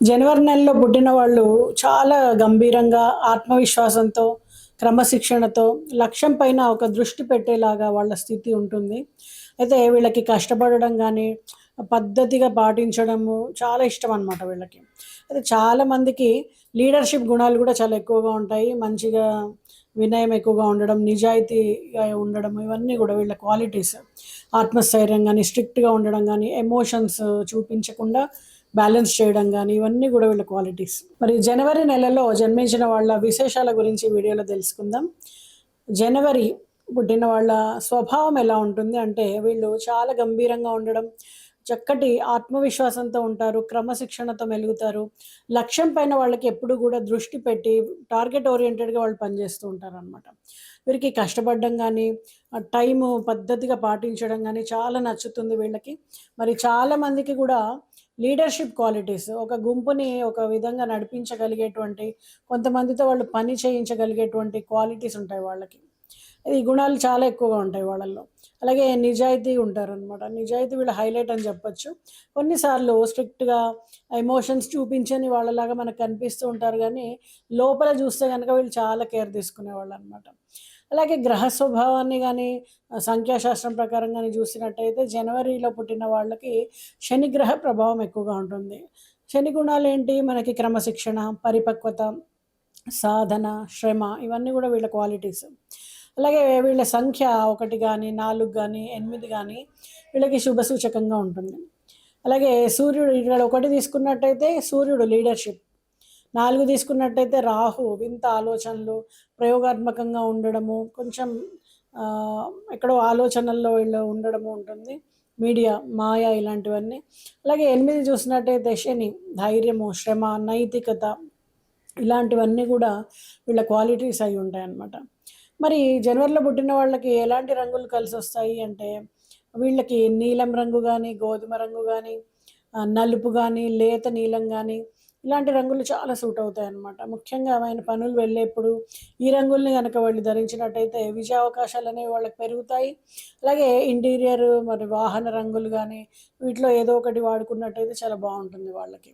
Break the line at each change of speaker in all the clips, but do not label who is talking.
జనవరి నెలలో పుట్టిన వాళ్ళు చాలా గంభీరంగా, ఆత్మవిశ్వాసంతో, క్రమశిక్షణతో, లక్ష్యం పైన ఒక దృష్టి పెట్టేలాగా వాళ్ళ స్థితి ఉంటుంది. అయితే వీళ్ళకి కష్టపడడం గానీ, పద్ధతిగా పాటించడము చాలా ఇష్టమనమాట వీళ్ళకి. అయితే చాలామందికి లీడర్‌షిప్ గుణాలు గూడా చాలా ఎక్కువగా ఉంటాయి. మంచిగా వినయం ఎక్కువగా ఉండడం, నిజాయితీగా ఉండడం ఇవన్నీ గూడా వీళ్ళ క్వాలిటీస్. ఆత్మస్థైర్యం గానీ, స్ట్రిక్ట్‌గా ఉండడం గానీ, ఎమోషన్స్ చూపించకుండా బ్యాలెన్స్ చేయడం గానీ, ఇవన్నీ గూడా వీళ్ళ క్వాలిటీస్. మరి జనవరి నెలలో జన్మించిన వాళ్ళ విశేషాల గురించి ఈ వీడియోలో తెలుసుకుందాం. జనవరి పుట్టిన వాళ్ళ స్వభావం ఎలా ఉంటుంది అంటే, వీళ్ళు చాలా గంభీరంగా ఉండడం, చక్కటి ఆత్మవిశ్వాసంతో ఉంటారు, క్రమశిక్షణతో మెలుగుతారు. లక్ష్యం పైన వాళ్ళకి ఎప్పుడు గూడా దృష్టి పెట్టి, టార్గెట్ ఓరియెంటెడ్‌గా వాళ్ళు పనిజేస్తూ ఉంటారనమాట. వీరికి కష్టపడడం గానీ, టైము పద్ధతిగా పాటించడం గానీ చాలా నచ్చుతుంది వీళ్ళకి. మరి చాలామందికి గూడా లీడర్‌షిప్ క్వాలిటీస్ ఒక గుంపుని ఒక విధంగా నడిపించగలిగేటువంటి, కొంతమందితో వాళ్ళు పని చేయించగలిగేటువంటి క్వాలిటీస్ ఉంటాయి వాళ్ళకి. ఈ గుణాలు చాలా ఎక్కువగా ఉంటాయి వాళ్ళల్లో. అలాగే నిజాయితీ ఉంటారనమాట. నిజాయితీ వీళ్ళ హైలైట్ అని చెప్పొచ్చు. కొన్నిసార్లు స్ట్రిక్ట్‌గా ఎమోషన్స్ చూపించని వాళ్ళలాగా మనకు కనిపిస్తూ ఉంటారు గానీ, లోపల చూస్తే గనక వీళ్ళు చాలా కేర్ తీసుకునేవాళ్ళనమాట. అలాగే గ్రహ స్వభావాన్ని గానీ, సంఖ్యాశాస్త్రం ప్రకారం గానీ చూసినట్టయితే జనవరిలో పుట్టిన వాళ్ళకి శనిగ్రహ ప్రభావం ఎక్కువగా ఉంటుంది. శని గుణాలేంటి? మనకి క్రమశిక్షణ, పరిపక్వత, సాధన, శ్రమ ఇవన్నీ గూడా వీళ్ళ క్వాలిటీస్. అలాగే వీళ్ళ సంఖ్య 1 గానీ, 4 గానీ, 8 గానీ వీళ్ళకి శుభ సూచకంగా ఉంటుంది. అలాగే సూర్యుడు ఇక్కడ 1 తీసుకున్నట్టయితే సూర్యుడు లీడర్‌షిప్. 4 తీసుకున్నట్టయితే రాహు వింత ఆలోచనలు, ప్రయోగాత్మకంగా ఉండడము, కొంచెం ఎక్కడో ఆలోచనల్లో వీళ్ళు ఉండడము ఉంటుంది. మీడియా, మాయ ఇలాంటివన్నీ. అలాగే 8 చూసినట్టయితే శని ధైర్యము, శ్రమ, నైతికత ఇలాంటివన్నీ గూడా వీళ్ళ క్వాలిటీస్ అయ్యుంటాయన్నమాట. మరి జనవరిలో పుట్టిన వాళ్ళకి ఎలాంటి రంగులు కలిసొస్తాయి అంటే, వీళ్ళకి నీలం రంగు గానీ, గోధుమ రంగు గానీ, నలుపు గానీ, లేత నీలం గానీ, ఇలాంటి రంగులు చాలా సూట్ అవుతాయన్నమాట. ముఖ్యంగా ఆయన పనులు వెళ్ళేప్పుడు ఈ రంగుల్ని గనక వాళ్ళు ధరించినట్టయితే విజయావకాశాలనేవి వాళ్ళకి పెరుగుతాయి. అలాగే ఇంటీరియర్ మరి వాహన రంగులు గానీ, వీటిలో ఏదో ఒకటి వాడుకున్నట్టయితే చాలా బావుంటుంది వాళ్ళకి.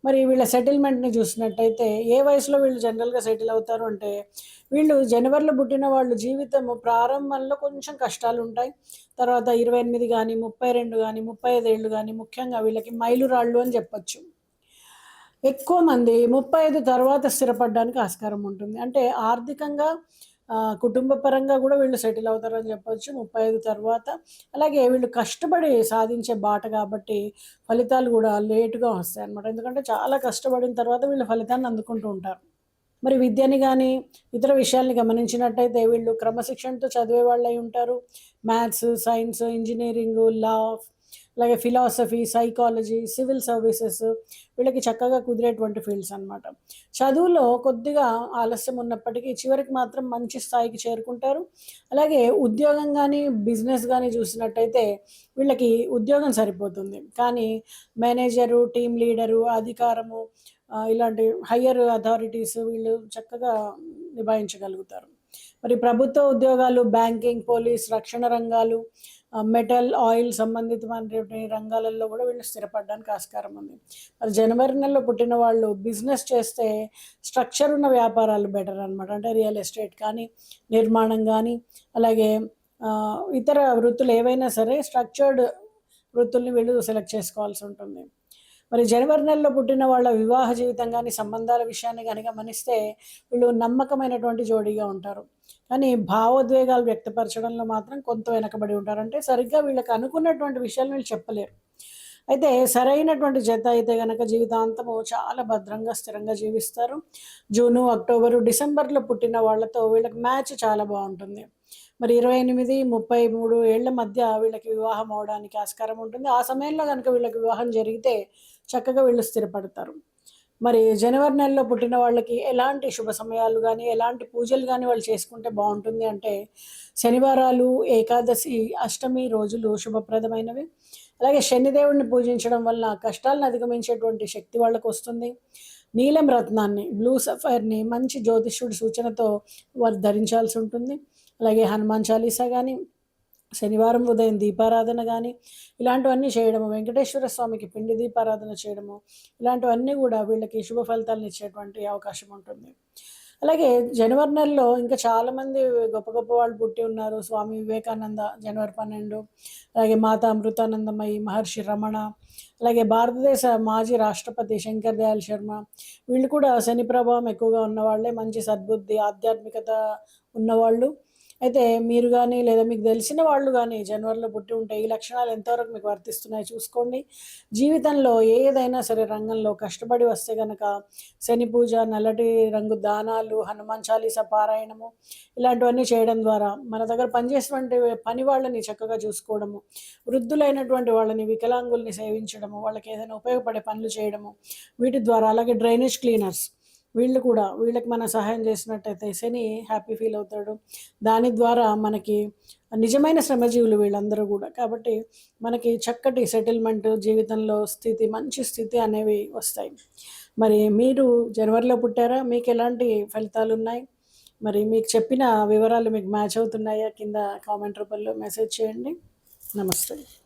మరి వీళ్ళ సెటిల్‌మెంట్‌ని చూసినట్టయితే, ఏ వయసులో వీళ్ళు జనరల్‌గా సెటిల్ అవుతారు అంటే, వీళ్ళు జనవరిలో పుట్టిన వాళ్ళు జీవితము ప్రారంభంలో కొంచెం కష్టాలుంటాయి. తర్వాత 28 గానీ, 32 గానీ, 35 ఏళ్ళు గానీ, ముఖ్యంగా వీళ్ళకి మైలురాళ్ళు అని చెప్పొచ్చు. ఎక్కువ మంది 35 తర్వాత స్థిరపడడానికి ఆస్కారం ఉంటుంది. అంటే ఆర్థికంగా కుటుంబ పరంగా గూడా వీళ్ళు సెటిల్ అవుతారని చెప్పొచ్చు 35 తర్వాత. అలాగే వీళ్ళు కష్టపడి సాధించే బాట గాబట్టి ఫలితాలు గూడా లేట్‌గా వస్తాయన్నమాట. ఎందుకంటే చాలా కష్టపడిన తర్వాత వీళ్ళు ఫలితాన్ని అందుకుంటూ ఉంటారు. మరి విద్యని గానీ, ఇతర విషయాల్ని గమనించినట్టయితే వీళ్ళు క్రమశిక్షణతో చదివే వాళ్ళై ఉంటారు. మ్యాథ్స్, సైన్స్, ఇంజినీరింగు, లా, అలాగే ఫిలాసఫీ, సైకాలజీ, సివిల్ సర్వీసెస్ వీళ్ళకి చక్కగా కుదిరేటువంటి ఫీల్డ్స్ అనమాట. చదువులో కొద్దిగా ఆలస్యం ఉన్నప్పటికీ చివరికి మాత్రం మంచి స్థాయికి చేరుకుంటారు. అలాగే ఉద్యోగం గానీ, బిజినెస్ గానీ చూసినట్టయితే వీళ్ళకి ఉద్యోగం సరిపోతుంది. కానీ మేనేజరు, టీమ్ లీడరు, అధికారము ఇలాంటి హయ్యర్ అథారిటీస్ వీళ్ళు చక్కగా నిభాయించగలుగుతారు. మరి ప్రభుత్వ ఉద్యోగాలు, బ్యాంకింగ్, పోలీస్, రక్షణ రంగాలు, మెటల్, ఆయిల్ సంబంధితమైనటువంటి రంగాలలో గూడా వీళ్ళు స్థిరపడడానికి ఆస్కారం ఉంది. మరి జనవరి నెలలో పుట్టిన వాళ్ళు బిజినెస్ చేస్తే స్ట్రక్చర్ ఉన్న వ్యాపారాలు బెటర్ అనమాట. అంటే రియల్ ఎస్టేట్ కానీ, నిర్మాణం గానీ, అలాగే ఇతర వృత్తులు ఏవైనా సరే స్ట్రక్చర్డ్ వృత్తుల్ని వీళ్ళు సెలెక్ట్ చేసుకోవాల్సి ఉంటుంది. మరి జనవరి నెలలో పుట్టిన వాళ్ళ వివాహ జీవితం గానీ, సంబంధాల విషయాన్ని గాని గమనిస్తే వీళ్ళు నమ్మకమైనటువంటి జోడీగా ఉంటారు. కానీ భావోద్వేగాలు వ్యక్తపరచడంలో మాత్రం కొంత వెనకబడి ఉంటారు. అంటే సరిగ్గా వీళ్ళకి అనుకున్నటువంటి విషయాలను వీళ్ళు చెప్పలేరు. అయితే సరైనటువంటి జత అయితే గనక జీవితాంతము చాలా భద్రంగా, స్థిరంగా జీవిస్తారు. జూను, అక్టోబరు, డిసెంబర్‌లో పుట్టిన వాళ్ళతో వీళ్ళకి మ్యాచ్ చాలా బావుంటుంది. మరి 28, 33 ఏళ్ల మధ్య వీళ్ళకి వివాహం అవ్వడానికి ఆస్కారం ఉంటుంది. ఆ సమయంలో గనుక వీళ్ళకి వివాహం జరిగితే చక్కగా వీళ్ళు స్థిరపడతారు. మరి జనవరి నెలలో పుట్టిన వాళ్ళకి ఎలాంటి శుభ సమయాలు గానీ, ఎలాంటి పూజలు గానీ వాళ్ళు చేసుకుంటే బావుంటుంది అంటే, శనివారాలు, ఏకాదశి, అష్టమి రోజులు శుభప్రదమైనవి. అలాగే శనిదేవుడిని పూజించడం వల్ల కష్టాలను అధిగమించేటువంటి శక్తి వాళ్ళకొస్తుంది. నీలం రత్నాన్ని, బ్లూ సఫైర్‌ని మంచి జ్యోతిష్యుడి సూచనతో వారు ధరించాల్సుంటుంది. అలాగే హనుమాన్ చాలీసా గానీ, శనివారం ఉదయం దీపారాధన గానీ, ఇలాంటివన్నీ చేయడము, వెంకటేశ్వర స్వామికి పిండి దీపారాధన చేయడము, ఇలాంటివన్నీ గూడా వీళ్ళకి శుభ ఫలితాలనిచ్చేటువంటి అవకాశం ఉంటుంది. అలాగే జనవరి నెలలో ఇంకా చాలామంది గొప్ప గొప్ప వాళ్ళు పుట్టి ఉన్నారు. స్వామి వివేకానంద జనవరి 12, అలాగే మాతా అమృతానందమయి, మహర్షి రమణ, అలాగే భారతదేశ మాజీ రాష్ట్రపతి శంకర్ దయాళ్ శర్మ, వీళ్ళు కూడా శని ప్రభావం ఎక్కువగా ఉన్నవాళ్ళే. మంచి సద్బుద్ధి, ఆధ్యాత్మికత ఉన్నవాళ్ళు. అయితే మీరు గానీ, లేదా మీకు తెలిసిన వాళ్ళు గానీ జనవరిలో పుట్టి ఉంటే ఈ లక్షణాలు ఎంతవరకు మీకు వర్తిస్తున్నాయో చూసుకోండి. జీవితంలో ఏదైనా సరే రంగంలో కష్టపడి వస్తే గనక శని పూజ, నల్లటి రంగు దానాలు, హనుమాన్ చాలీసా పారాయణము, ఇలాంటివన్నీ చేయడం ద్వారా మన దగ్గర పనిచేసేటువంటి పని వాళ్ళని చక్కగా చూసుకోవడము, వృద్ధులైనటువంటి వాళ్ళని, వికలాంగుల్ని సేవించడము, వాళ్ళకి ఏదైనా ఉపయోగపడే పనులు చేయడము, వీటి ద్వారా అలాగే డ్రైనేజ్ క్లీనర్స్ వీళ్ళు కూడా వీళ్ళకి మనం సహాయం చేసినట్టయితే శని హ్యాపీ ఫీల్ అవుతాడు. దాని ద్వారా మనకి నిజమైన శ్రమజీవులు వీళ్ళందరూ గూడా. కాబట్టి మనకి చక్కటి సెటిల్మెంట్, జీవితంలో స్థితి, మంచి స్థితి అనేవి వస్తాయి. మరి మీరు జనవరిలో పుట్టారా? మీకెలాంటి ఫలితాలున్నాయి? మరి మీకు చెప్పిన వివరాలు మీకు మ్యాచ్ అవుతున్నాయా? కింద కామెంట్ రూపంలో మెసేజ్ చేయండి. నమస్తే.